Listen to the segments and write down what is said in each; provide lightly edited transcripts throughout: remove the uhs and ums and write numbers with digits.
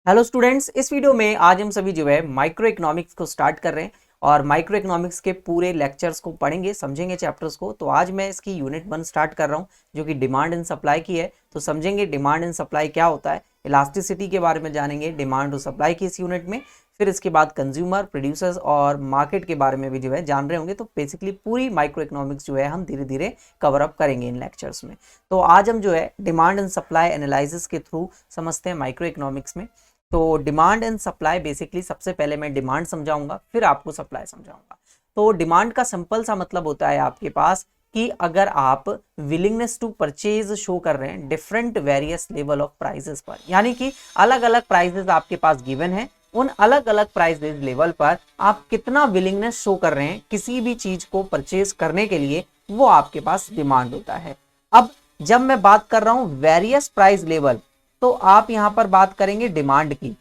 Hello students, इस video में आज हम सभी जो है माइक्रो इकोनॉमिक्स को स्टार्ट कर रहे हैं और माइक्रो इकोनॉमिक्स के पूरे लेक्चर्स को पढ़ेंगे, समझेंगे चैप्टर्स को। तो आज मैं इसकी यूनिट 1 स्टार्ट कर रहा हूं जो कि डिमांड एंड सप्लाई की है। तो समझेंगे डिमांड एंड सप्लाई क्या होता है, इलास्टिसिटी के बारे में जानेंगे डिमांड और सप्लाई की इस यूनिट में। फिर इसके बाद कंज्यूमर, प्रोड्यूसर्स और मार्केट के बारे में भी जो है जान रहे होंगे। तो बेसिकली पूरी माइक्रो इकोनॉमिक्स जो है हम धीरे धीरे कवर अप करेंगे इन लेक्चर्स में। तो आज हम जो है डिमांड एंड सप्लाई एनालिसिस के थ्रू समझते हैं माइक्रो इकोनॉमिक्स में। तो डिमांड एंड सप्लाई बेसिकली सबसे पहले मैं डिमांड समझाऊंगा, फिर आपको सप्लाई समझाऊंगा। तो डिमांड का सिंपल सा मतलब होता है आपके पास कि अगर आप विलिंगनेस टू परचेज शो कर रहे हैं different various level of prices पर, यानी कि अलग अलग प्राइसेस आपके पास गिवन है, उन अलग अलग प्राइसेस लेवल पर आप कितना विलिंगनेस शो कर रहे हैं किसी भी चीज को परचेज करने के लिए, वो आपके पास डिमांड होता है। अब जब मैं बात कर रहा हूं वेरियस प्राइस लेवल, तो आप यहां पर बात करेंगे डिमांड की,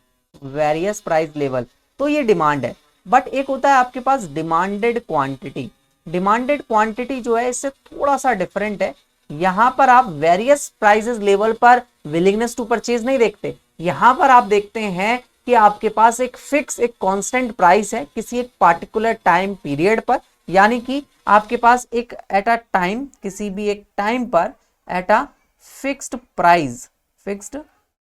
वेरियस प्राइस लेवल, तो ये डिमांड है। बट एक होता है आपके पास डिमांडेड क्वांटिटी। डिमांडेड क्वांटिटी जो है इससे थोड़ा सा डिफरेंट है। यहां पर आप वेरियस प्राइसेस लेवल पर विलिंगनेस टू परचेज नहीं देखते, यहां पर आप देखते हैं कि आपके पास एक फिक्स, एक कांस्टेंट प्राइस है किसी एक पार्टिकुलर टाइम पीरियड पर, यानी कि आपके पास एक एट अ टाइम, किसी भी एक टाइम पर एट अ फिक्स्ड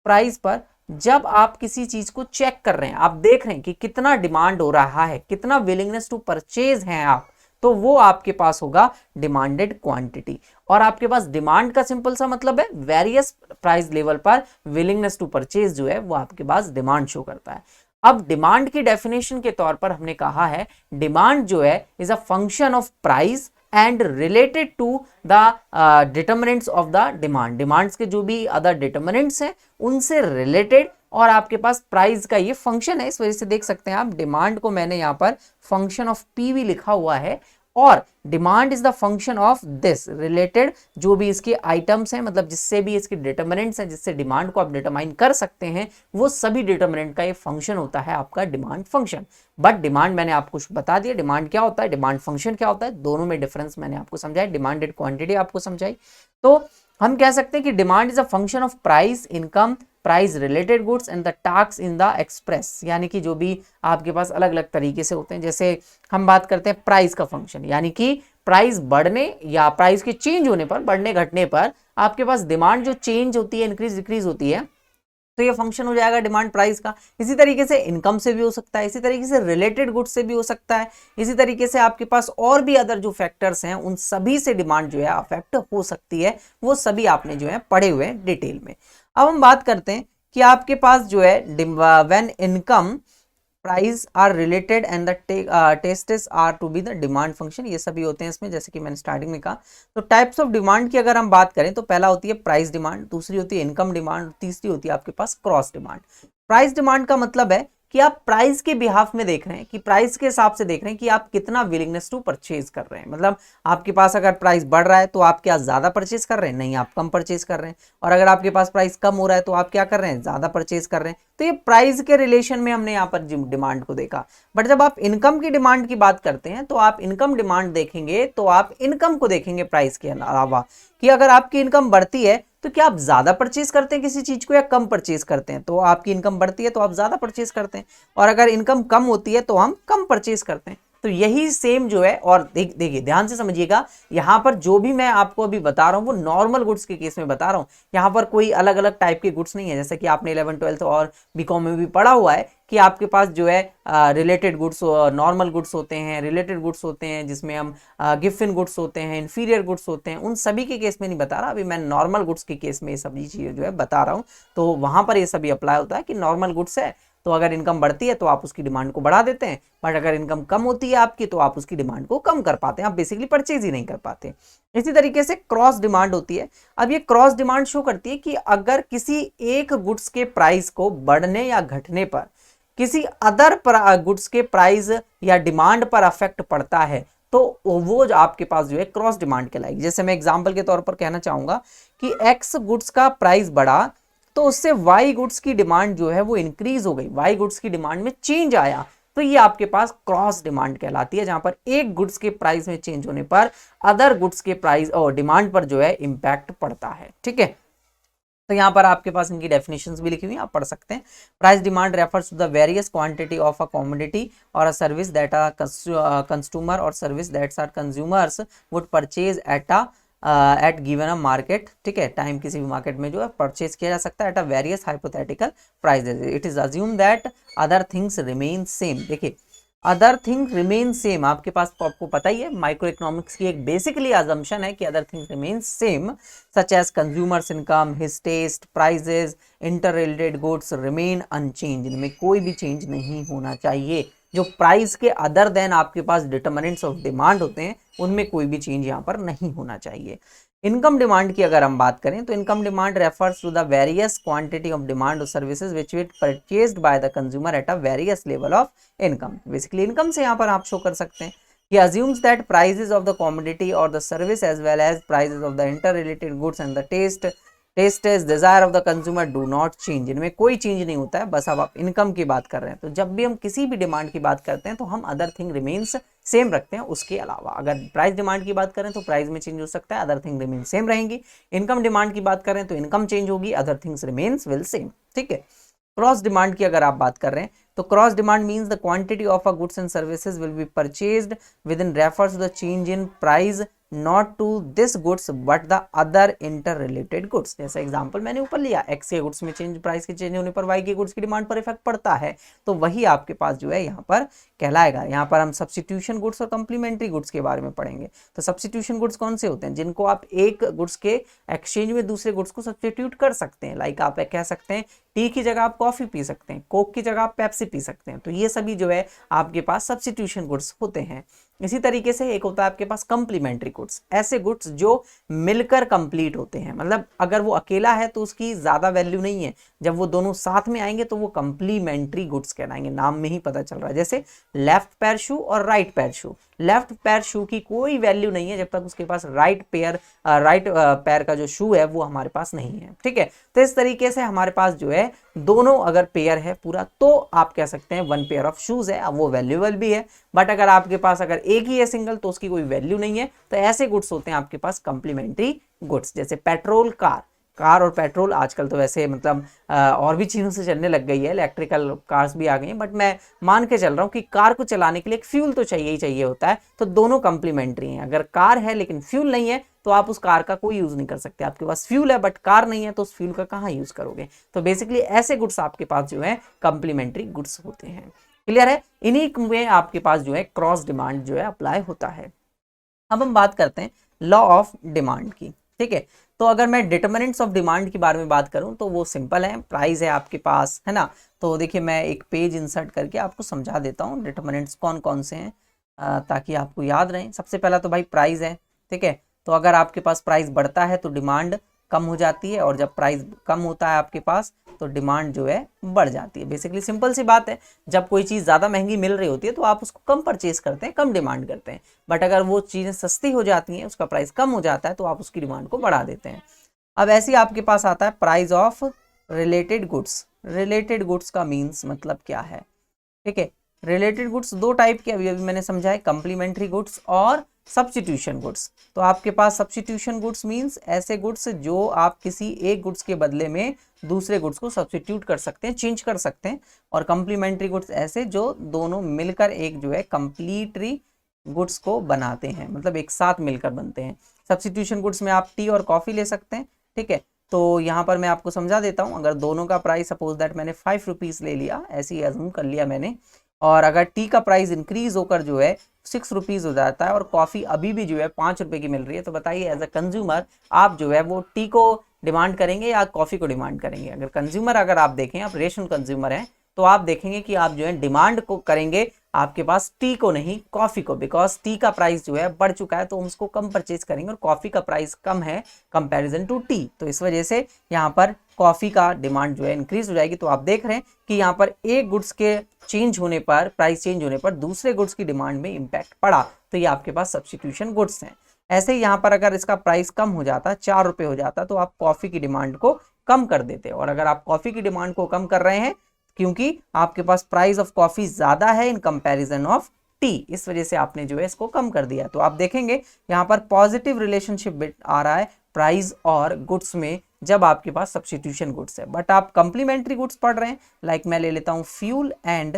प्राइस पर जब आप किसी चीज को चेक कर रहे हैं, आप देख रहे हैं कि कितना डिमांड हो रहा है, कितना विलिंगनेस टू परचेज है आप, तो वो आपके पास होगा डिमांडेड क्वांटिटी। और आपके पास डिमांड का सिंपल सा मतलब है वेरियस प्राइस लेवल पर विलिंगनेस टू परचेज जो है वो आपके पास डिमांड शो करता है। अब डिमांड की डेफिनेशन के तौर पर हमने कहा है डिमांड जो है is a function of price and related to the determinants of the demand. Demands के जो भी अदर डिटर्मिनेंट्स हैं उनसे रिलेटेड, और आपके पास प्राइस का ये फंक्शन है, इस वजह से देख सकते हैं आप डिमांड को मैंने यहां पर फंक्शन ऑफ पीवी लिखा हुआ है। और demand is the function of this related, जो भी इसके आइटम्स हैं, मतलब जिससे भी इसके डिटर्मिनेंट्स हैं, जिससे डिमांड को आप डिटरमाइन कर सकते हैं, वो सभी डिटर्मिनेंट का ये फंक्शन होता है आपका डिमांड फंक्शन। बट डिमांड मैंने आपको बता दिया डिमांड क्या होता है, डिमांड फंक्शन क्या होता है, दोनों में डिफरेंस मैंने आपको समझाया, डिमांडेड क्वांटिटी आपको समझाई। तो हम कह सकते हैं कि demand is a function of price, income, price related goods and the task in the express, यानी कि जो भी आपके पास अलग अलग तरीके से होते हैं। जैसे हम बात करते हैं प्राइस का फंक्शन, यानी कि प्राइस बढ़ने या प्राइस के चेंज होने पर, बढ़ने घटने पर आपके पास डिमांड जो चेंज होती है, इंक्रीज डिक्रीज होती है, तो ये फंक्शन हो जाएगा डिमांड प्राइस का। इसी तरीके से इनकम से भी हो सकता है, इसी तरीके से रिलेटेड गुड्स से भी हो सकता है, इसी तरीके से आपके पास और भी अदर जो फैक्टर्स हैं उन सभी से डिमांड जो है अफेक्ट हो सकती है। वो सभी आपने जो है पढ़े हुए हैं डिटेल में। अब हम बात करते हैं कि आपके पास जो है when income price are related and the tastes are to be the demand function, ये सभी होते हैं इसमें, जैसे कि मैंने स्टार्टिंग में कहा। तो टाइप्स ऑफ डिमांड की अगर हम बात करें तो पहला होती है प्राइस डिमांड, दूसरी होती है इनकम डिमांड, तीसरी होती है आपके पास क्रॉस डिमांड। प्राइस डिमांड का मतलब है कि आप प्राइस के बिहाफ में देख रहे हैं, कि प्राइस के हिसाब से देख रहे हैं कि आप कितना विलिंगनेस टू परचेज कर रहे हैं। मतलब आपके पास अगर प्राइस बढ़ रहा है तो आप क्या ज्यादा परचेज कर रहे हैं? नहीं, आप कम परचेज कर रहे हैं। और अगर आपके पास प्राइस कम हो रहा है तो आप क्या कर रहे हैं? ज्यादा परचेज कर रहे हैं। तो ये प्राइस के रिलेशन में हमने यहाँ पर डिमांड को देखा। बट जब आप इनकम की डिमांड की बात करते हैं तो आप इनकम डिमांड देखेंगे तो आप इनकम को देखेंगे प्राइस के अलावा, कि अगर आपकी इनकम बढ़ती है तो क्या आप ज्यादा परचेज करते हैं किसी चीज को या कम परचेज करते हैं? तो आपकी इनकम बढ़ती है तो आप ज्यादा परचेज करते हैं, और अगर इनकम कम होती है तो हम कम परचेज करते हैं। तो यही सेम जो है, और देखिए ध्यान से समझिएगा, यहां पर जो भी मैं आपको अभी बता रहा हूं वो नॉर्मल गुड्स के केस में बता रहा हूं। यहां पर कोई अलग अलग टाइप के गुड्स नहीं है, जैसे कि आपने 11th 12th और बीकॉम में भी पढ़ा हुआ है कि आपके पास जो है रिलेटेड गुड्स, नॉर्मल गुड्स होते हैं, रिलेटेड गुड्स होते हैं, जिसमें हम गिफ्ट इन गुड्स होते हैं, इन्फीरियर गुड्स होते हैं। उन सभी के केस में नहीं बता रहा, अभी मैं नॉर्मल गुड्स के केस में ये सभी चीजें जो है बता रहा हूँ। तो वहां पर ये सभी अप्लाई होता है कि नॉर्मल गुड्स है तो अगर इनकम बढ़ती है तो आप उसकी डिमांड को बढ़ा देते हैं, बट अगर इनकम कम होती है आपकी तो आप उसकी डिमांड को कम कर पाते हैं, आप बेसिकली परचेज ही नहीं कर पाते। इसी तरीके से क्रॉस डिमांड होती है। अब ये क्रॉस डिमांड शो करती है कि अगर किसी एक गुड्स के प्राइस को बढ़ने या घटने पर किसी अदर गुड्स के प्राइस या डिमांड पर अफेक्ट पड़ता है तो वो जो आपके पास जो है क्रॉस डिमांड कहलाएगी। जैसे मैं एग्जांपल के तौर पर कहना चाहूंगा कि एक्स गुड्स का प्राइस बढ़ा तो उससे वाई गुड्स की डिमांड जो है वो इंक्रीज हो गई, वाई गुड्स की डिमांड में चेंज आया, तो ये आपके पास क्रॉस डिमांड कहलाती है, जहां पर एक गुड्स के प्राइस में चेंज होने पर अदर गुड्स के प्राइस और डिमांड पर जो है इंपैक्ट पड़ता है। ठीक है, तो यहाँ पर आपके पास इनकी डेफिनेशंस भी लिखी हुई हैं, आप पढ़ सकते हैं। Price demand refers to the various quantity of a commodity और a service that a consumer और service that's are consumers would purchase at given a market, ठीक है, टाइम किसी भी मार्केट में जो है परचेज किया जा सकता है eight a various hypothetical prices. It is assume that other things remain same. देखिए अदर थिंग रिमेन सेम, आपके पास तो आपको पता ही है माइक्रो इकोनॉमिक्स की एक बेसिकली अजम्पशन है कि other things remain same such as consumers income, his taste, prices, inter related goods remain unchange. इनमें कोई भी चेंज नहीं होना चाहिए। जो प्राइस के अदर देन आपके पास डिटर्मिनेंट्स ऑफ डिमांड होते हैं उनमें कोई भी चेंज यहाँ पर नहीं होना चाहिए। इनकम डिमांड की अगर हम बात करें तो income demand refers to the various quantity of demand और services which is purchased by the consumer at a various level of income. Basically income से यहाँ पर आप शो कर सकते हैं। He assumes that prices of the commodity or the service as well as prices of the interrelated goods and the taste desire of the consumer do not change। इनमें कोई change नहीं होता है, बस अब आप इनकम की बात कर रहे हैं। तो जब भी हम किसी भी डिमांड की बात करते हैं तो हम अदर थिंग रिमेन्स सेम रखते हैं, उसके अलावा अगर प्राइस डिमांड की बात करें तो प्राइस में चेंज हो सकता है, अदर थिंग रिमेन सेम रहेंगी। इनकम डिमांड की बात करें तो इनकम चेंज होगी, other things remains will same, ठीक है। क्रॉस डिमांड की अगर आप बात कर रहे हैं तो cross demand means the quantity of a goods and services will be purchased with in refers to the change in price not to this goods but the other inter related goods. जैसा example मैंने ऊपर लिया, x के goods में change, price के change होने पर Y के गुड्स की डिमांड पर इफेक्ट पड़ता है, तो वही आपके पास जो है यहाँ पर कहलाएगा। यहाँ पर हम सब्स्टिट्यूशन गुड्स और कम्प्लीमेंट्री गुड्स के बारे में पढ़ेंगे। तो सब्स्टिट्यूशन गुड्स कौन से होते हैं? जिनको आप एक गुड्स के एक्सचेंज में दूसरे गुड्स को सब्स्टिट्यूट कर सकते हैं। लाइक आप कह सकते हैं टी की जगह आप कॉफी पी सकते हैं, कोक की जगह आप पेप्सी पी सकते हैं। तो ये सभी जो है आपके पास सब्स्टिट्यूशन गुड्स होते हैं। इसी तरीके से एक होता है आपके पास कम्प्लीमेंट्री गुड्स, ऐसे गुड्स जो मिलकर कंप्लीट होते हैं। मतलब अगर वो अकेला है तो उसकी ज्यादा वैल्यू नहीं है, जब वो दोनों साथ में आएंगे तो वो कम्प्लीमेंट्री गुड्स कहलाएंगे। नाम में ही पता चल रहा है। जैसे लेफ्ट पैर शू और राइट पैर शू। लेफ्ट पैर शू की कोई वैल्यू नहीं है जब तक उसके पास राइट पैर का जो शू है वो हमारे पास नहीं है, ठीक है। तो इस तरीके से हमारे पास जो है दोनों अगर पेयर है पूरा तो आप कह सकते हैं वन पेयर ऑफ शूज है, अब वो वैल्यूएबल भी है। बट अगर आपके पास अगर एक ही है सिंगल तो उसकी कोई वैल्यू नहीं है। तो ऐसे गुड्स होते हैं आपके पास कंप्लीमेंट्री गुड्स। जैसे पेट्रोल, कार और पेट्रोल आजकल तो वैसे मतलब और भी चीज़ों से चलने लग गई है, इलेक्ट्रिकल कार्स भी आ गई हैं, बट मैं मान के चल रहा हूँ कि कार को चलाने के लिए एक फ्यूल तो चाहिए ही चाहिए होता है। तो दोनों कंप्लीमेंट्री हैं। अगर कार है लेकिन फ्यूल नहीं है तो आप उस कार का कोई यूज़ नहीं कर सकते। आपके पास फ्यूल है बट कार नहीं है तो उस फ्यूल का कहाँ यूज़ करोगे? तो बेसिकली ऐसे गुड्स आपके पास जो है कंप्लीमेंट्री गुड्स होते हैं। क्लियर है? इन्हीं में आपके पास जो है क्रॉस डिमांड जो है अप्लाई होता है। अब हम बात करते हैं लॉ ऑफ डिमांड की, ठीक है। तो अगर मैं डिटर्मिनेंट्स ऑफ डिमांड के बारे में बात करूं तो वो सिंपल है। प्राइस है आपके पास, है ना। तो देखिए मैं एक पेज इंसर्ट करके आपको समझा देता हूं डिटर्मिनेंट्स कौन कौन से हैं ताकि आपको याद रहें। सबसे पहला तो भाई प्राइस है, ठीक है। तो अगर आपके पास प्राइस बढ़ता है तो डिमांड कम हो जाती है, और जब प्राइस कम होता है आपके पास तो डिमांड जो है बढ़ जाती है। बेसिकली सिंपल सी बात है, जब कोई चीज़ ज़्यादा महंगी मिल रही होती है तो आप उसको कम परचेज करते हैं, कम डिमांड करते हैं। बट अगर वो चीज़ें सस्ती हो जाती हैं, उसका प्राइस कम हो जाता है तो आप उसकी डिमांड को बढ़ा देते हैं। अब ऐसे ही आपके पास आता है price of related goods. Related goods का मीन्स मतलब क्या है, ठीक है। रिलेटेड गुड्स दो टाइप के अभी मैंने समझा है, कंप्लीमेंट्री गुड्स और सब्स्टिट्यूशन गुड्स। तो आपके पास सब्स्टिट्यूशन गुड्स मींस ऐसे गुड्स जो आप किसी एक गुड्स के बदले में दूसरे गुड्स को सब्स्टिट्यूट कर सकते हैं, चेंज कर सकते हैं। और कंप्लीमेंट्री गुड्स ऐसे जो दोनों मिलकर एक जो है कंप्लीटरी गुड्स को बनाते हैं, मतलब एक साथ मिलकर बनते हैं। सब्स्टिट्यूशन गुड्स में आप टी और कॉफ़ी ले सकते हैं, ठीक है। तो यहाँ पर मैं आपको समझा देता हूँ। अगर दोनों का प्राइस सपोज दैट मैंने 5 रुपीज़ ले लिया, ऐसे ही अज्यूम कर लिया मैंने, और अगर टी का प्राइस इंक्रीज होकर जो है 6 रुपीज़ हो जाता है और कॉफ़ी अभी भी जो है 5 रुपये की मिल रही है, तो बताइए एज अ कंज्यूमर आप जो है वो टी को डिमांड करेंगे या कॉफ़ी को डिमांड करेंगे? अगर कंज्यूमर अगर आप देखें, आप रेशनल कंज्यूमर हैं, तो आप देखेंगे कि आप जो है डिमांड को करेंगे आपके पास टी को नहीं कॉफ़ी को, बिकॉज टी का प्राइस जो है बढ़ चुका है तो हम उसको कम परचेज करेंगे, और कॉफ़ी का प्राइस कम है कंपैरिजन टू टी। तो इस वजह से यहाँ पर कॉफ़ी का डिमांड जो है इंक्रीज हो जाएगी। तो आप देख रहे हैं कि यहाँ पर एक गुड्स के चेंज होने पर, प्राइस चेंज होने पर दूसरे गुड्स की डिमांड में इम्पैक्ट पड़ा, तो ये आपके पास सब्स्टिट्यूशन गुड्स हैं। ऐसे ही यहाँ पर अगर इसका प्राइस कम हो जाता, 4 रुपये हो जाता, तो आप कॉफ़ी की डिमांड को कम कर देते। और अगर आप कॉफ़ी की डिमांड को कम कर रहे हैं क्योंकि आपके पास प्राइस ऑफ कॉफ़ी ज़्यादा है इन कंपैरिजन ऑफ टी, इस वजह से आपने जो है इसको कम कर दिया। तो आप देखेंगे यहाँ पर पॉजिटिव रिलेशनशिप आ रहा है प्राइस और गुड्स में जब आपके पास सब्स्टिट्यूशन गुड्स है। बट आप कंप्लीमेंट्री गुड्स पढ़ रहे हैं, लाइक मैं ले लेता हूँ फ्यूल एंड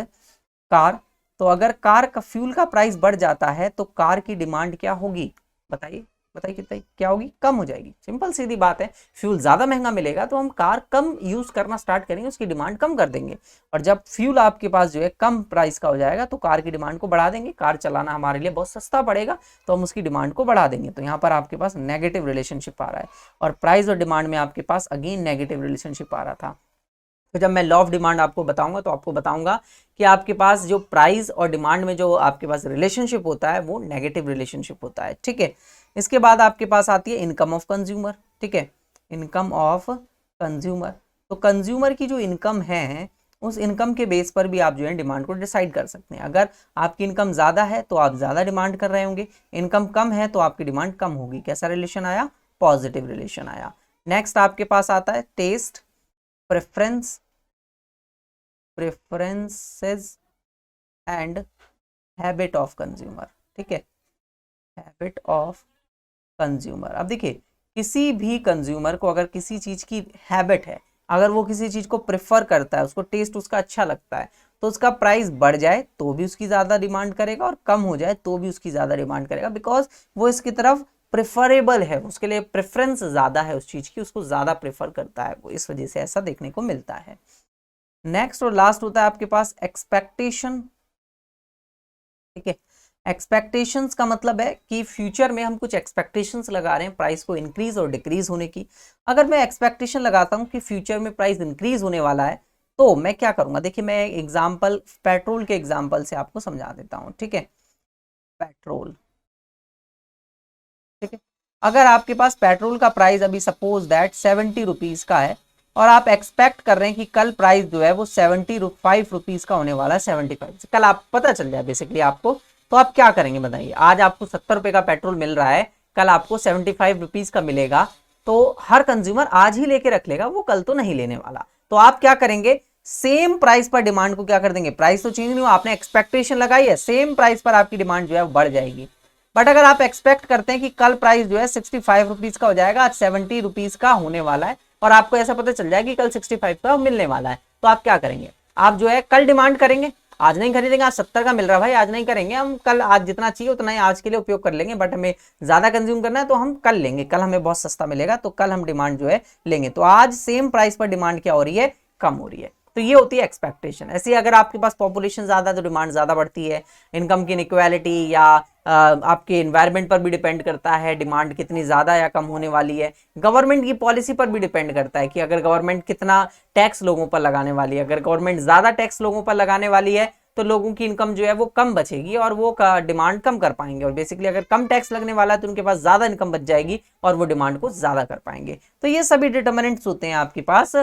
कार। तो अगर कार का फ्यूल का प्राइस बढ़ जाता है तो कार की डिमांड क्या होगी, बताइए बताइए कितना क्या होगी, कम हो जाएगी। सिंपल सीधी बात है, फ्यूल ज्यादा महंगा मिलेगा तो हम कार कम यूज करना स्टार्ट करेंगे, उसकी डिमांड कम कर देंगे। और जब फ्यूल आपके पास जो है कम प्राइस का हो जाएगा तो कार की डिमांड को बढ़ा देंगे, कार चलाना हमारे लिए बहुत सस्ता पड़ेगा तो हम उसकी डिमांड को बढ़ा देंगे। तो यहाँ पर आपके पास नेगेटिव रिलेशनशिप आ रहा है और प्राइस और डिमांड में आपके पास अगेन नेगेटिव रिलेशनशिप आ रहा था। तो जब मैं लॉ ऑफ डिमांड आपको बताऊंगा तो आपको बताऊंगा कि आपके पास जो प्राइस और डिमांड में जो आपके पास रिलेशनशिप होता है वो नेगेटिव रिलेशनशिप होता है, ठीक है। इसके बाद आपके पास आती है इनकम ऑफ कंज्यूमर, ठीक है, इनकम ऑफ कंज्यूमर। तो कंज्यूमर की जो इनकम है उस इनकम के बेस पर भी आप जो है डिमांड को डिसाइड कर सकते हैं। अगर आपकी इनकम ज़्यादा है तो आप ज़्यादा डिमांड कर रहे होंगे, इनकम कम है तो आपकी डिमांड कम होगी। कैसा रिलेशन आया, पॉजिटिव रिलेशन आया। नेक्स्ट आपके पास आता है taste, preferences and habit of consumer, ठीक है, हैबिट ऑफ कंज्यूमर। अब देखिए किसी भी कंज्यूमर को अगर किसी चीज की हैबिट है, अगर वो किसी चीज को प्रेफर करता है, उसको टेस्ट उसका अच्छा लगता है, तो उसका प्राइस बढ़ जाए तो भी उसकी ज्यादा डिमांड करेगा और कम हो जाए तो भी उसकी ज्यादा डिमांड करेगा, बिकॉज वो इसकी तरफ प्रेफरेबल है, उसके लिए प्रेफरेंस ज्यादा है उस चीज की, उसको ज्यादा प्रेफर करता है वो, इस वजह से ऐसा देखने को मिलता है। नेक्स्ट और लास्ट होता है आपके पास एक्सपेक्टेशन, ठीक है। एक्सपेक्टेशंस का मतलब है कि फ्यूचर में हम कुछ एक्सपेक्टेशंस लगा रहे हैं प्राइस को इंक्रीज और डिक्रीज होने की। अगर मैं एक्सपेक्टेशन लगाता हूं कि फ्यूचर में प्राइस इंक्रीज होने वाला है तो मैं क्या करूंगा, देखिए मैं एग्जांपल पेट्रोल के एग्जांपल से आपको समझा देता हूं, ठीक है। पेट्रोल, ठीक है, अगर आपके पास पेट्रोल का प्राइस अभी सपोज दैट 70 रुपीज का है और आप एक्सपेक्ट कर रहे हैं कि कल प्राइस जो है वो 75 रुपीज का होने वाला है, 75 कल आप पता चल जाए बेसिकली आपको, तो आप क्या करेंगे बताइए। आज आपको 70 रुपए का पेट्रोल मिल रहा है, कल आपको 75 रुपीज का मिलेगा, तो हर कंज्यूमर आज ही लेके रख लेगा, वो कल तो नहीं लेने वाला। तो आप क्या करेंगे, सेम प्राइस पर डिमांड को क्या कर देंगे, प्राइस तो चेंज नहीं हुआ, आपने एक्सपेक्टेशन लगाई है, सेम प्राइस पर आपकी डिमांड जो है बढ़ जाएगी। बट अगर आप एक्सपेक्ट करते हैं कि कल प्राइस जो है 65 रुपीज का हो जाएगा, आज 70 रुपीज का होने वाला है और आपको ऐसा पता चल जाएगा कि कल 65 का मिलने वाला है, तो आप क्या करेंगे, आप जो है कल डिमांड करेंगे, आज नहीं खरीदेंगे। आज 70 का मिल रहा है भाई, आज नहीं करेंगे, हम कल आज जितना चाहिए उतना ही आज के लिए उपयोग कर लेंगे, बट हमें ज्यादा कंज्यूम करना है तो हम कल लेंगे, कल हमें बहुत सस्ता मिलेगा तो कल हम डिमांड जो है लेंगे। तो आज सेम प्राइस पर डिमांड क्या हो रही है, कम हो रही है। तो ये होती है एक्सपेक्टेशन। ऐसे अगर आपके पास पॉपुलेशन ज्यादा है तो डिमांड ज्यादा बढ़ती है। इनकम की इनइक्वालिटी या आपके एनवायरनमेंट पर भी डिपेंड करता है डिमांड कितनी ज्यादा या कम होने वाली है। गवर्नमेंट की पॉलिसी पर भी डिपेंड करता है कि अगर गवर्नमेंट कितना टैक्स लोगों पर लगाने वाली है, अगर गवर्नमेंट ज्यादा टैक्स लोगों पर लगाने वाली है तो लोगों की इनकम जो है वो कम बचेगी और वो डिमांड कम कर पाएंगे, और बेसिकली अगर कम टैक्स लगने वाला है तो उनके पास ज्यादा इनकम बच जाएगी और वो डिमांड को ज्यादा कर पाएंगे। तो ये सभी डिटर्मिनेंट्स होते हैं आपके पास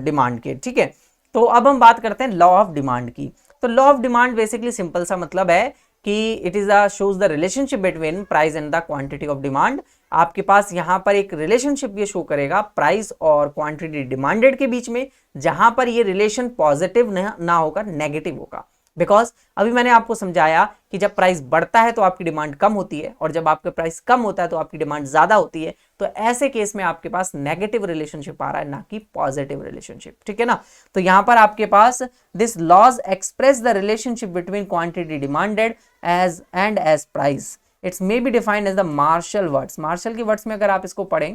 डिमांड के, ठीक है। तो अब हम बात करते हैं लॉ ऑफ डिमांड की। तो law of demand basically simple सा मतलब है कि it is shows the relationship between price and the quantity of demand. आपके पास यहाँ पर एक रिलेशनशिप ये शो करेगा प्राइस और क्वांटिटी डिमांडेड के बीच में, जहां पर ये रिलेशन पॉजिटिव ना होकर नेगेटिव होगा। बिकॉज अभी मैंने आपको समझाया कि जब प्राइस बढ़ता है तो आपकी डिमांड कम होती है और जब आपका प्राइस कम होता है तो आपकी डिमांड ज्यादा होती है। तो ऐसे केस में आपके पास नेगेटिव रिलेशनशिप आ रहा है, ना कि पॉजिटिव रिलेशनशिप, ठीक है ना। तो यहां पर आपके पास this laws express the relationship between quantity demanded as and as price. It's may be defined as the Marshall words. Marshall के वर्ड्स में अगर आप इसको पढ़ें,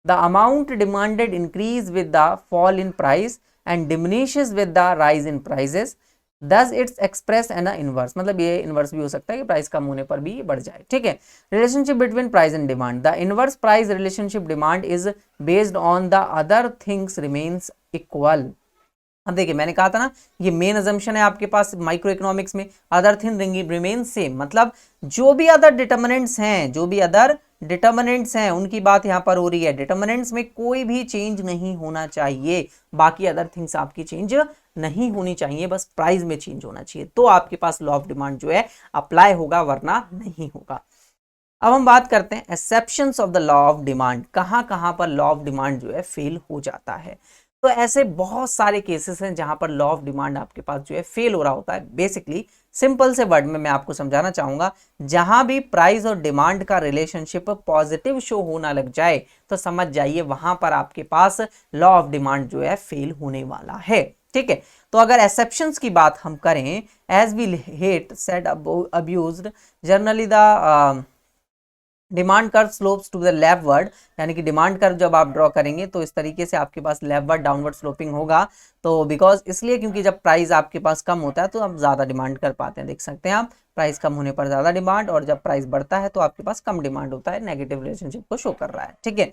the amount demanded increase with the fall in price and diminishes with the rise in prices, Thus it's expressed in a inverse। मतलब ये inverse भी हो सकता है कि प्राइस कम होने पर भी बढ़ जाए, ठीक है। Relationship between price and demand, the inverse price relationship demand is based on the other things remains equal. अब देखिए मैंने कहा था ना, ये मेन अजम्पशन है आपके पास माइक्रो इकोनॉमिक्स में, अदर थिंग रिमेन सेम, मतलब जो भी अदर डिटर्मिनेंट्स हैं, जो भी अदर डिटर्मिनेंट्स हैं उनकी बात यहाँ पर हो रही है। डिटर्मिनेंट्स में कोई भी चेंज नहीं होना चाहिए, बाकी अदर थिंग्स आपकी चेंज नहीं होनी चाहिए, बस प्राइस में चेंज होना चाहिए, तो आपके पास लॉ ऑफ डिमांड जो है अप्लाई होगा, वरना नहीं होगा। अब हम बात करते हैं exceptions of the law of demand. कहां कहां पर लॉ ऑफ डिमांड जो है फेल हो जाता है। तो ऐसे बहुत सारे केसेस हैं जहां पर लॉ ऑफ डिमांड आपके पास जो है फेल हो रहा होता है। बेसिकली सिंपल से वर्ड में मैं आपको समझाना चाहूंगा, जहां भी प्राइस और डिमांड का रिलेशनशिप पॉजिटिव शो होना लग जाए तो समझ जाइए वहां पर आपके पास लॉ ऑफ डिमांड जो है फेल होने वाला है। ठीक है, तो अगर एक्सेप्शंस की बात हम करें, as we hate said abused generally the demand curve slopes to the leftward, यानी कि डिमांड कर्व जब आप ड्रॉ करेंगे तो इस तरीके से आपके पास लेफ्टवर्ड डाउनवर्ड स्लोपिंग होगा। तो बिकॉज इसलिए क्योंकि जब प्राइस आपके पास कम होता है तो आप ज़्यादा डिमांड कर पाते हैं। देख सकते हैं आप, प्राइस कम होने पर ज़्यादा डिमांड, और जब प्राइस बढ़ता है तो आपके पास कम डिमांड होता है। नेगेटिव रिलेशनशिप को शो कर रहा है। ठीक है,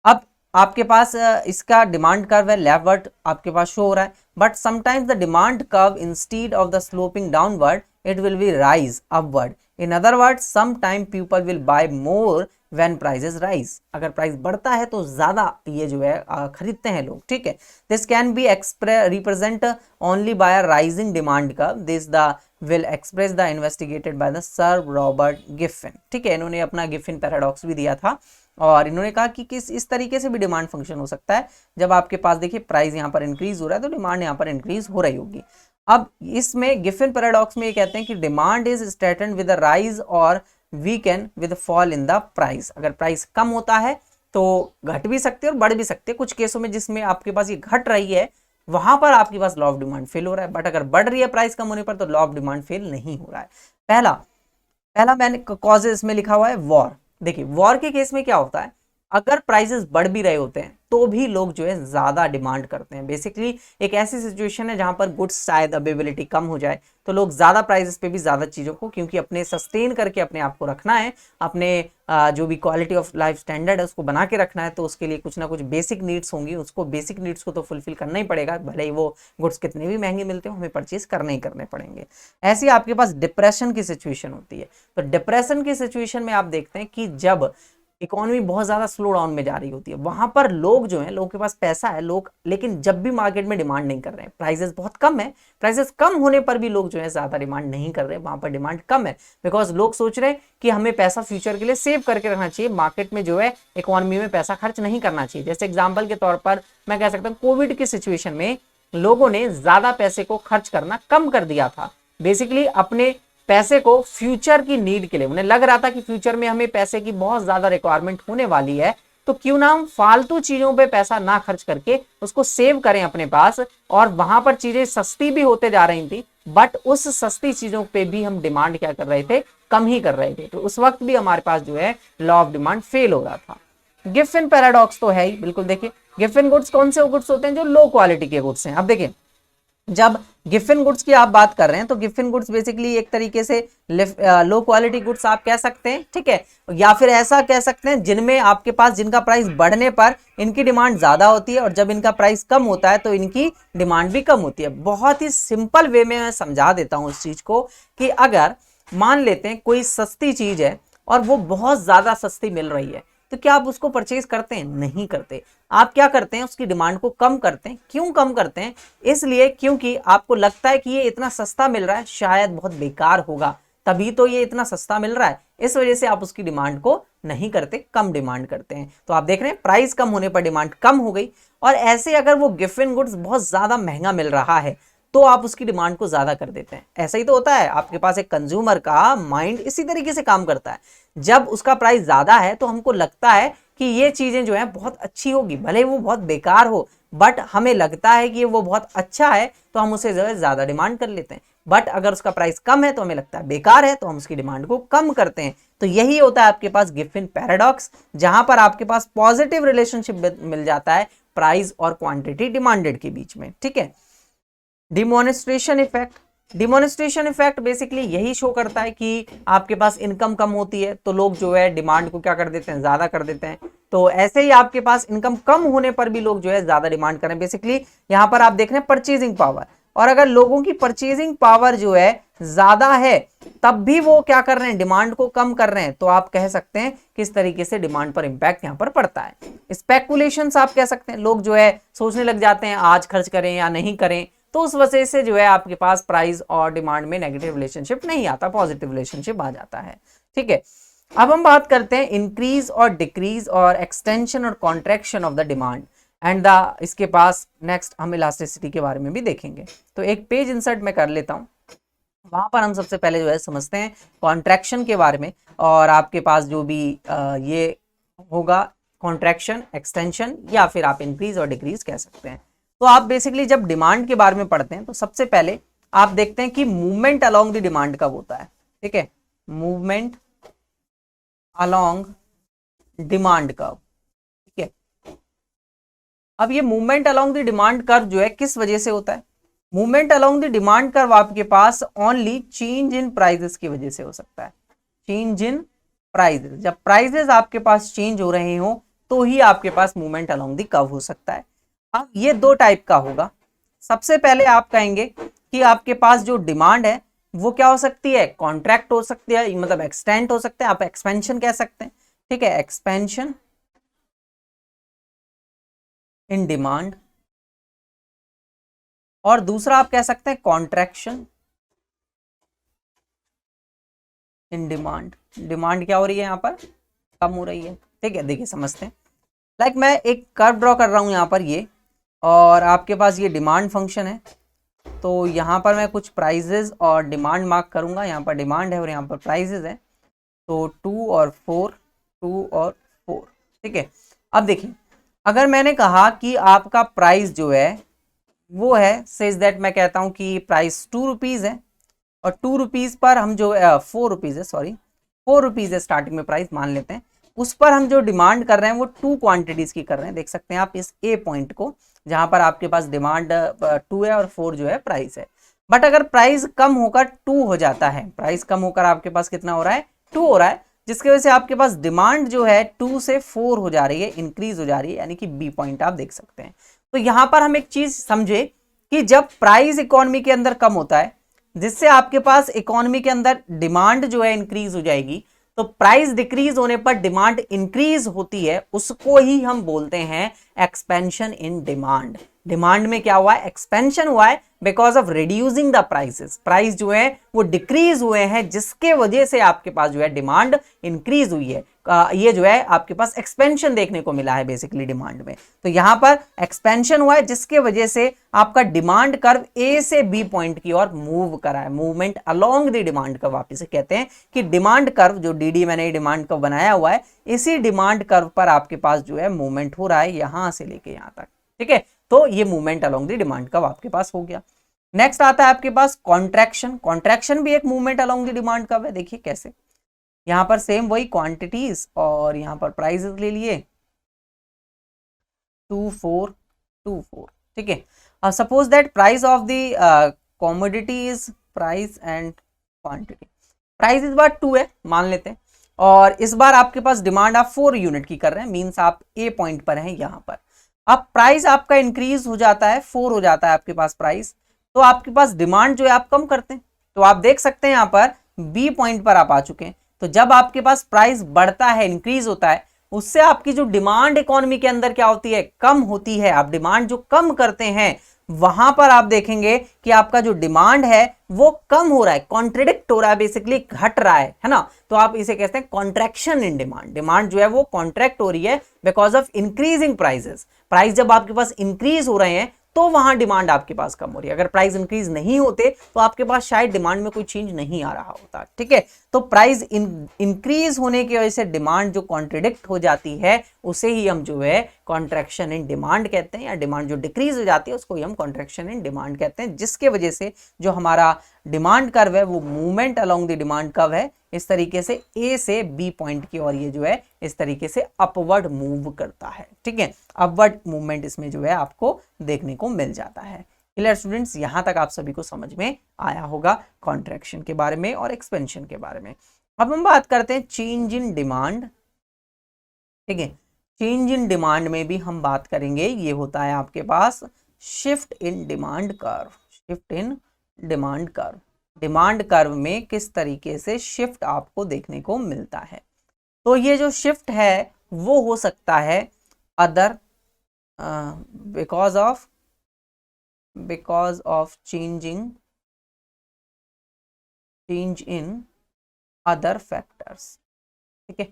अब आपके पास इसका डिमांड कर्व है लेफ्टवर्ड आपके पास शो हो रहा है, but sometimes the demand curve instead of the sloping downward it will be rise upward. In other word sometime people will buy more when prices rise. अगर प्राइस बढ़ता है तो ज्यादा ये जो है खरीदते हैं लोग। ठीक है, this can be represent only by a rising demand curve. This the will express the investigated by the sir Robert Giffen. ठीक है, इन्होंने अपना गिफिन पैराडॉक्स भी दिया था और इन्होंने कहा कि किस इस तरीके से भी डिमांड फंक्शन हो सकता है। जब आपके पास देखिए प्राइस यहाँ पर इंक्रीज हो रहा है तो डिमांड यहाँ पर इंक्रीज हो रही होगी। अब इसमें गिफिन पैराडॉक्स में ये कहते हैं कि demand is strengthened with the rise और weaken with fall in the price. अगर प्राइस कम होता है तो घट भी सकते हैं और बढ़ भी सकते हैं। कुछ केसों में जिसमें आपके पास ये घट रही है वहां पर आपके पास लॉ ऑफ डिमांड फेल हो रहा है, बट अगर बढ़ रही है प्राइस कम होने पर तो लॉ ऑफ डिमांड फेल नहीं हो रहा है। पहला मैंने कॉजेस में लिखा हुआ है वॉर। देखिए वॉर के केस में क्या होता है, अगर प्राइसेस बढ़ भी रहे होते हैं तो भी लोग जो है ज्यादा डिमांड करते हैं। बेसिकली एक ऐसी सिचुएशन है जहां पर गुड्स शायद अवेलेबिलिटी कम हो जाए तो लोग ज्यादा प्राइसेस पे भी ज्यादा चीजों को, क्योंकि अपने सस्टेन करके अपने आप को रखना है, अपने जो भी क्वालिटी ऑफ लाइफ स्टैंडर्ड है उसको बना के रखना है, तो उसके लिए कुछ ना कुछ बेसिक नीड्स होंगी। उसको बेसिक नीड्स को तो फुलफिल करना ही पड़ेगा, भले ही वो गुड्स कितने भी महंगे मिलते हो हमें परचेज करने ही करने पड़ेंगे। ऐसी आपके पास डिप्रेशन की सिचुएशन होती है। तो डिप्रेशन की सिचुएशन में आप देखते हैं कि जब इकोनॉमी बहुत ज्यादा स्लो डाउन में जा रही होती है वहां पर लोग जो हैं, लोगों के पास पैसा है लोग, लेकिन जब भी मार्केट में डिमांड नहीं कर रहे हैं, प्राइसेस बहुत कम है, प्राइसेस कम होने पर भी लोग जो है ज्यादा डिमांड नहीं कर रहे हैं, वहां पर डिमांड कम है बिकॉज लोग सोच रहे हैं कि हमें पैसा फ्यूचर के लिए सेव करके रखना चाहिए, मार्केट में जो है इकोनॉमी में पैसा खर्च नहीं करना चाहिए। जैसे एग्जाम्पल के तौर पर मैं कह सकता हूँ कोविड की सिचुएशन में लोगों ने ज्यादा पैसे को खर्च करना कम कर दिया था। बेसिकली अपने पैसे को फ्यूचर की नीड के लिए, उन्हें लग रहा था कि फ्यूचर में हमें पैसे की बहुत ज्यादा रिक्वायरमेंट होने वाली है, तो क्यों ना हम फालतू चीजों पे पैसा ना खर्च करके उसको सेव करें अपने पास। और वहां पर चीजें सस्ती भी होते जा रही थी, बट उस सस्ती चीजों पे भी हम डिमांड क्या कर रहे थे, कम ही कर रहे थे। तो उस वक्त भी हमारे पास जो है लॉ ऑफ डिमांड फेल हो रहा था। गिफिन पैराडॉक्स तो है ही, बिल्कुल देखिए गिफिन गुड्स कौन से गुड्स होते हैं, जो लो क्वालिटी के गुड्स हैं। अब देखिए जब गिफिन गुड्स की आप बात कर रहे हैं तो गिफिन गुड्स बेसिकली एक तरीके से लो क्वालिटी गुड्स आप कह सकते हैं। ठीक है, या फिर ऐसा कह सकते हैं जिनमें आपके पास, जिनका प्राइस बढ़ने पर इनकी डिमांड ज्यादा होती है और जब इनका प्राइस कम होता है तो इनकी डिमांड भी कम होती है। बहुत ही सिंपल वे में मैं समझा देता हूं इस चीज को कि अगर मान लेते हैं कोई सस्ती चीज है और वो बहुत ज्यादा सस्ती मिल रही है तो क्या आप उसको परचेज करते हैं? नहीं करते। आप क्या करते हैं, उसकी डिमांड को कम करते हैं। क्यों कम करते हैं? इसलिए क्योंकि आपको लगता है कि ये इतना सस्ता मिल रहा है, शायद बहुत बेकार होगा, तभी तो ये इतना सस्ता मिल रहा है, इस वजह से आप उसकी डिमांड को नहीं करते, कम डिमांड करते हैं। तो आप देख रहे हैं प्राइस कम होने पर डिमांड कम हो गई। और ऐसे अगर वो गिफिन गुड्स बहुत ज्यादा महंगा मिल रहा है तो आप उसकी डिमांड को ज्यादा कर देते हैं। ऐसा ही तो होता है, आपके पास एक कंज्यूमर का माइंड इसी तरीके से काम करता है। जब उसका प्राइस ज्यादा है तो हमको लगता है कि ये चीजें जो है बहुत अच्छी होगी, भले वो बहुत बेकार हो, बट हमें लगता है कि वो बहुत अच्छा है तो हम उसे जो है ज्यादा डिमांड कर लेते हैं। बट अगर उसका प्राइस कम है तो हमें लगता है बेकार है तो हम उसकी डिमांड को कम करते हैं। तो यही होता है आपके पास गिफिन पैराडॉक्स, जहां पर आपके पास पॉजिटिव रिलेशनशिप मिल जाता है प्राइस और क्वांटिटी डिमांडेड के बीच में। ठीक है, डिमोनेस्ट्रेशन इफेक्ट। डिमोनेस्ट्रेशन इफेक्ट बेसिकली यही शो करता है कि आपके पास इनकम कम होती है तो लोग जो है डिमांड को क्या कर देते हैं, ज्यादा कर देते हैं। तो ऐसे ही आपके पास इनकम कम होने पर भी लोग जो है ज्यादा डिमांड करें। बेसिकली यहाँ पर आप देख रहे हैं परचेजिंग पावर, और अगर लोगों की परचेजिंग पावर जो है ज्यादा है तब भी वो क्या कर रहे हैं, डिमांड को कम कर रहे हैं, तो आप कह सकते हैं किस तरीके से डिमांड पर इंपैक्ट यहाँ पर पड़ता है। स्पेकुलेशंस आप कह सकते हैं, लोग जो है सोचने लग जाते हैं आज खर्च करें या नहीं करें, तो उस वजह से जो है आपके पास प्राइस और डिमांड में नेगेटिव रिलेशनशिप नहीं आता, पॉजिटिव रिलेशनशिप आ जाता है। ठीक है, अब हम बात करते हैं इंक्रीज और डिक्रीज और एक्सटेंशन और contraction of the demand. And the इसके पास नेक्स्ट हम इलास्टिसिटी के बारे में भी देखेंगे। तो एक पेज इंसर्ट मैं कर लेता हूँ, वहां पर हम सबसे पहले जो है समझते हैं कॉन्ट्रैक्शन के बारे में, और आपके पास जो भी ये होगा कॉन्ट्रैक्शन, एक्सटेंशन, या फिर आप इंक्रीज और डिक्रीज कह सकते हैं। तो आप बेसिकली जब डिमांड के बारे में पढ़ते हैं तो सबसे पहले आप देखते हैं कि मूवमेंट अलोंग द डिमांड कब होता है। ठीक है, मूवमेंट अलोंग डिमांड कर्व। ठीक है, अब ये movement along the demand curve जो है किस वजह से होता है? Movement along the demand curve आपके पास ओनली चेंज इन प्राइजेस की वजह से हो सकता है। चेंज इन प्राइजेस, जब प्राइजेस आपके पास चेंज हो रहे हो तो ही आपके पास मूवमेंट अलोंग द कर्व हो सकता है। अब ये दो टाइप का होगा। सबसे पहले आप कहेंगे कि आपके पास जो डिमांड है वो क्या हो सकती है? कॉन्ट्रैक्ट हो सकती है, मतलब एक्सटेंड हो सकते हैं, आप एक्सपेंशन कह सकते हैं। ठीक है, एक्सपेंशन इन डिमांड, और दूसरा आप कह सकते हैं कॉन्ट्रैक्शन इन डिमांड। डिमांड क्या हो रही है यहाँ पर? कम हो रही है। ठीक है, देखिए समझते हैं। लाइक मैं एक कर्व ड्रॉ कर रहा हूँ यहाँ पर ये, और आपके पास ये डिमांड फंक्शन है। तो यहाँ पर मैं कुछ प्राइजेस और डिमांड मार्क करूँगा। यहाँ पर डिमांड है और यहाँ पर प्राइजेस है। तो 2 और 4, 2 और 4। ठीक है, अब देखिए अगर मैंने कहा कि आपका प्राइस जो है वो है सेज दैट, मैं कहता हूँ कि प्राइस 2 रुपीज़ है, और 2 रुपीज़ पर हम जो 4 रुपीज़ है, सॉरी 4 रुपीज़ है स्टार्टिंग में प्राइस मान लेते हैं, उस पर हम जो डिमांड कर रहे हैं वो 2 क्वांटिटीज़ की कर रहे हैं। देख सकते हैं आप इस ए पॉइंट को, जहां पर आपके पास डिमांड 2 है और 4 जो है प्राइस है। बट अगर प्राइस कम होकर 2 हो जाता है, प्राइस कम होकर आपके पास कितना हो रहा है? 2 हो रहा है, जिसकी वजह से आपके पास डिमांड जो है 2 से 4 हो जा रही है, इंक्रीज हो जा रही है, यानी कि बी पॉइंट आप देख सकते हैं। तो यहां पर हम एक चीज समझे कि जब प्राइस इकोनॉमी के अंदर कम होता है, जिससे आपके पास इकोनॉमी के अंदर डिमांड जो है इंक्रीज हो जाएगी, तो प्राइस डिक्रीज होने पर डिमांड इंक्रीज होती है, उसको ही हम बोलते हैं एक्सपेंशन इन डिमांड। डिमांड में क्या हुआ है? एक्सपेंशन हुआ है because of reducing the prices. Price जो है वो डिक्रीज हुए हैं, जिसके वजह से आपके पास जो है डिमांड इंक्रीज हुई है। ये जो है आपके पास एक्सपेंशन देखने को मिला है बेसिकली डिमांड में। तो यहां पर एक्सपेंशन हुआ है, जिसके वजह से आपका डिमांड कर्व ए से बी पॉइंट की ओर मूव करा है। Movement along the demand curve आप इसे कहते हैं कि डिमांड कर्व जो डी मैंने डिमांड कर्व बनाया हुआ है, इसी डिमांड कर्व पर आपके पास जो है मूवमेंट हो रहा है यहां से लेके यहां तक। ठीक है, तो ये movement along the demand curve आपके पास हो गया। नेक्स्ट आता है आपके पास कॉन्ट्रैक्शन। कॉन्ट्रैक्शन भी एक movement along the demand curve है। देखिए कैसे, यहां पर सेम वही क्वांटिटीज और यहां पर प्राइसेस ले लिए 2 4 2 4। ठीक है, suppose that price of the commodity is price and quantity. Price इस बार 2 है मान लेते हैं, और इस बार आपके पास डिमांड आप 4 यूनिट की कर रहे हैं, मींस आप ए पॉइंट पर हैं यहां पर। अब प्राइस आपका इंक्रीज हो जाता है, 4 हो जाता है आपके पास प्राइस, तो आपके पास डिमांड जो है आप कम करते हैं। तो आप देख सकते हैं यहां पर बी पॉइंट पर आप आ चुके हैं। तो जब आपके पास प्राइस बढ़ता है, इंक्रीज होता है, उससे आपकी जो डिमांड इकोनॉमी के अंदर क्या होती है? कम होती है। आप डिमांड जो कम करते हैं, वहां पर आप देखेंगे कि आपका जो डिमांड है वो कम हो रहा है, कॉन्ट्रडिक्ट हो रहा है, बेसिकली घट रहा है ना। तो आप इसे कहते हैं कॉन्ट्रैक्शन इन डिमांड। डिमांड जो है वो कॉन्ट्रैक्ट हो रही है because of increasing prices. Price जब आपके पास इंक्रीज हो रहे हैं तो वहां डिमांड आपके पास कम हो रही है। अगर प्राइस इंक्रीज नहीं होते तो आपके पास शायद डिमांड में कोई चेंज नहीं आ रहा होता। ठीक है, तो प्राइस इंक्रीज होने की वजह से डिमांड जो कॉन्ट्रडिक्ट हो जाती है, उसे ही हम जो है कॉन्ट्रैक्शन इन डिमांड कहते हैं, या डिमांड जो डिक्रीज हो जाती है उसको ही हम कॉन्ट्रैक्शन इन डिमांड कहते हैं, जिसके वजह से जो हमारा डिमांड कर्व है वो movement along the demand curve है, इस तरीके से ए से बी पॉइंट की ओर ये जो है इस तरीके से अपवर्ड मूव करता है। ठीक है, अपवर्ड मूवमेंट इसमें जो है आपको देखने को मिल जाता है। क्लियर स्टूडेंट्स, यहां तक आप सभी को समझ में आया होगा कॉन्ट्रैक्शन के बारे में और एक्सपेंशन के बारे में। अब हम बात करते हैं चेंज इन डिमांड। ठीक है, चेंज इन डिमांड में भी हम बात करेंगे, ये होता है आपके पास shift in demand curve. Shift in demand curve, demand curve में किस तरीके से शिफ्ट आपको देखने को मिलता है। तो ये जो शिफ्ट है वो हो सकता है other because of change in other factors. ठीक है,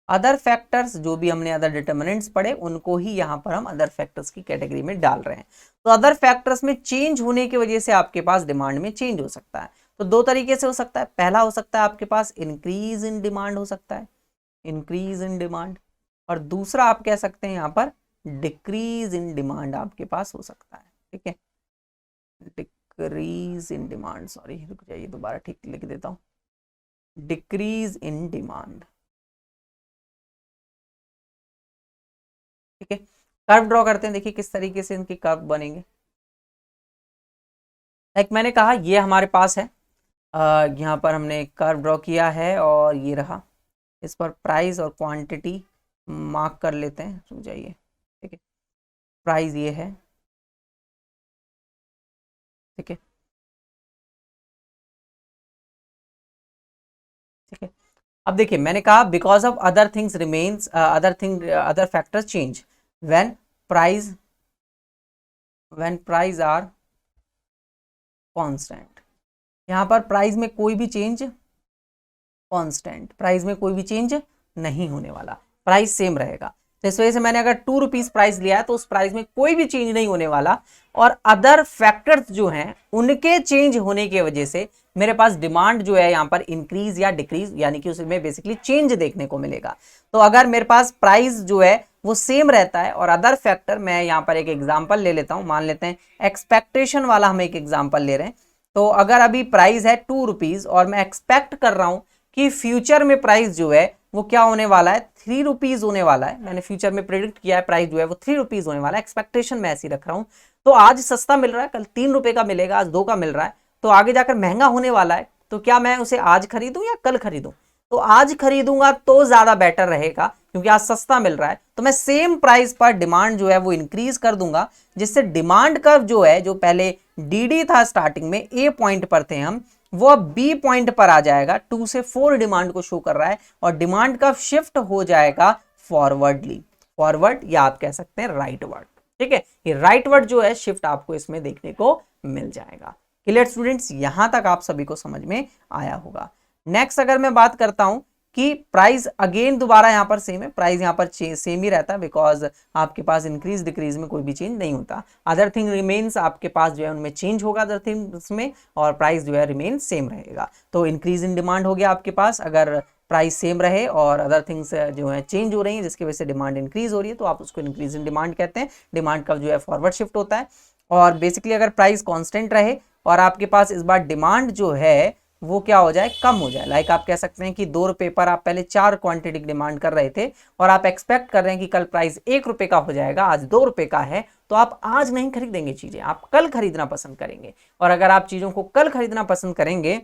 अदर फैक्टर्स, जो भी हमने अदर डिटर्मिनेंट्स पढ़े उनको ही यहाँ पर हम अदर फैक्टर्स की कैटेगरी में डाल रहे हैं। तो अदर फैक्टर्स में चेंज होने की वजह से आपके पास डिमांड में चेंज हो सकता है। तो दो तरीके से हो सकता है, पहला हो सकता है आपके पास इंक्रीज इन डिमांड हो सकता है, इंक्रीज इन डिमांड, और दूसरा आप कह सकते हैं यहाँ पर डिक्रीज इन डिमांड आपके पास हो सकता है। ठीक है, डिक्रीज इन डिमांड, सॉरी रुक जाइए दोबारा ठीक लिख देता हूँ, डिक्रीज इन डिमांड। ठीक है, कर्व ड्रॉ करते हैं, देखिए किस तरीके से इनके कर्व बनेंगे। लाइक मैंने कहा ये हमारे पास है, यहाँ पर हमने कर्व ड्रॉ किया है और ये रहा, इस पर प्राइस और क्वांटिटी मार्क कर लेते हैं, रुक जाइए। ठीक है, प्राइस ये है, ठीक है, ठीक है। अब देखिए मैंने कहा because of other things remains, other factors change when price are constant. यहाँ पर प्राइस में कोई भी चेंज, कांस्टेंट प्राइस में कोई भी चेंज नहीं होने वाला, प्राइस सेम रहेगा। तो इस वजह से मैंने अगर 2 रुपीज प्राइस लिया है तो उस प्राइस में कोई भी चेंज नहीं होने वाला, और अदर फैक्टर्स जो हैं उनके चेंज होने की वजह से मेरे पास डिमांड जो है यहाँ पर इंक्रीज या डिक्रीज, यानी कि उसमें बेसिकली चेंज देखने को मिलेगा। तो अगर मेरे पास प्राइस जो है वो सेम रहता है और अदर फैक्टर, मैं यहाँ पर एक एग्जांपल ले लेता हूँ, मान लेते हैं एक्सपेक्टेशन वाला हम एक एग्जांपल ले रहे हैं। तो अगर अभी प्राइस है 2 रुपीज और मैं एक्सपेक्ट कर रहा हूँ कि फ्यूचर में प्राइस जो है वो क्या होने वाला है, 3 रुपीज होने वाला है, मैंने फ्यूचर में प्रेडिक्ट किया है प्राइस जो है वो 3 रुपीज होने वाला है, एक्सपेक्टेशन मैं ऐसी रख रहा हूँ। तो आज सस्ता मिल रहा है, कल 3 रुपए का मिलेगा, आज 2 का मिल रहा है, तो आगे जाकर महंगा होने वाला है। तो क्या मैं उसे आज खरीदूं या कल खरीदूं? तो आज खरीदूंगा तो ज्यादा बेटर रहेगा, क्योंकि आज सस्ता मिल रहा है। तो मैं सेम प्राइस पर डिमांड जो है वो इंक्रीज कर दूंगा, जिससे डिमांड कर्व जो है, जो पहले डी था स्टार्टिंग में, ए पॉइंट पर थे हम, वो अब बी पॉइंट पर आ जाएगा, 2 से 4 डिमांड को शो कर रहा है, और डिमांड कर्व शिफ्ट हो जाएगा फॉरवर्डली, फॉरवर्ड या आप कह सकते हैं राइटवर्ड। ठीक है, ये राइटवर्ड जो है शिफ्ट आपको इसमें देखने को मिल जाएगा। क्लियर स्टूडेंट्स, यहां तक आप सभी को समझ में आया होगा। नेक्स्ट अगर मैं बात करता हूं कि प्राइस अगेन दोबारा यहां पर सेम है, प्राइस यहां पर सेम ही रहता है, बिकॉज आपके पास इंक्रीज डिक्रीज में कोई भी चेंज नहीं होता। अदर थिंग रिमेन्स, आपके पास जो है उनमें चेंज होगा अदर थिंग्स में, और प्राइस जो है रिमेन सेम रहेगा। तो इंक्रीज इन डिमांड हो गया आपके पास, अगर प्राइस सेम रहे और अदर थिंग्स जो है चेंज हो रही है जिसकी वजह से डिमांड इंक्रीज हो रही है, तो आप उसको इंक्रीज इन डिमांड कहते हैं। डिमांड का जो है फॉरवर्ड शिफ्ट होता है। और बेसिकली अगर प्राइस कांस्टेंट रहे और आपके पास इस बार डिमांड जो है वो क्या हो जाए, कम हो जाए, लाइक आप कह सकते हैं कि 2 रुपए पर आप पहले 4 क्वांटिटी की डिमांड कर रहे थे और आप एक्सपेक्ट कर रहे हैं कि कल प्राइस 1 रुपए का हो जाएगा, आज 2 रुपए का है, तो आप आज नहीं खरीदेंगे चीजें, आप कल खरीदना पसंद करेंगे। और अगर आप चीजों को कल खरीदना पसंद करेंगे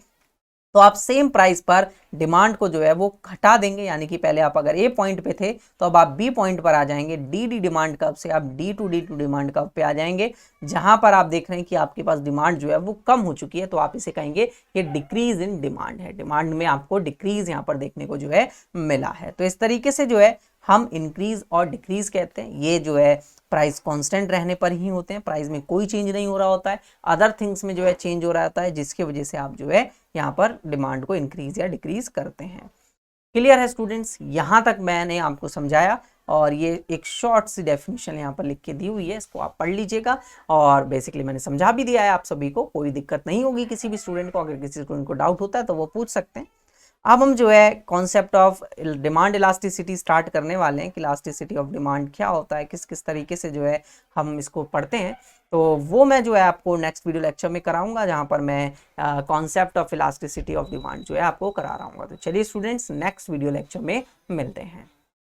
तो आप सेम प्राइस पर डिमांड को जो है वो घटा देंगे, यानी कि पहले आप अगर ए पॉइंट पे थे तो अब आप बी पॉइंट पर आ जाएंगे, डी डिमांड कर्व से आप डी टू डिमांड कर्व पे आ जाएंगे, जहां पर आप देख रहे हैं कि आपके पास डिमांड जो है वो कम हो चुकी है, तो आप इसे कहेंगे ये डिक्रीज इन डिमांड है, डिमांड में आपको डिक्रीज यहाँ पर देखने को जो है मिला है। तो इस तरीके से जो है हम इंक्रीज और डिक्रीज कहते हैं, ये जो है प्राइस कांस्टेंट रहने पर ही होते हैं, प्राइस में कोई चेंज नहीं हो रहा होता है, अदर थिंग्स में जो है चेंज हो रहा होता है, जिसकी वजह से आप जो है यहाँ पर डिमांड को इंक्रीज या डिक्रीज करते हैं। क्लियर है स्टूडेंट्स, यहाँ तक मैंने आपको समझाया, और ये एक शॉर्ट सी डेफिनेशन यहाँ पर लिख के दी हुई है, इसको आप पढ़ लीजिएगा, और बेसिकली मैंने समझा भी दिया है आप सभी को, कोई दिक्कत नहीं होगी किसी भी स्टूडेंट को। अगर किसी स्टूडेंट को डाउट होता है तो वो पूछ सकते हैं। अब हम जो है concept of demand elasticity start करने वाले हैं कि इलास्टिसिटी ऑफ डिमांड क्या होता है, किस किस तरीके से जो है हम इसको पढ़ते हैं, तो वो मैं जो है आपको नेक्स्ट वीडियो लेक्चर में कराऊंगा, जहां पर मैं concept of elasticity of demand जो है आपको करा रहा हूँ। तो चलिए स्टूडेंट्स, नेक्स्ट वीडियो लेक्चर में मिलते हैं।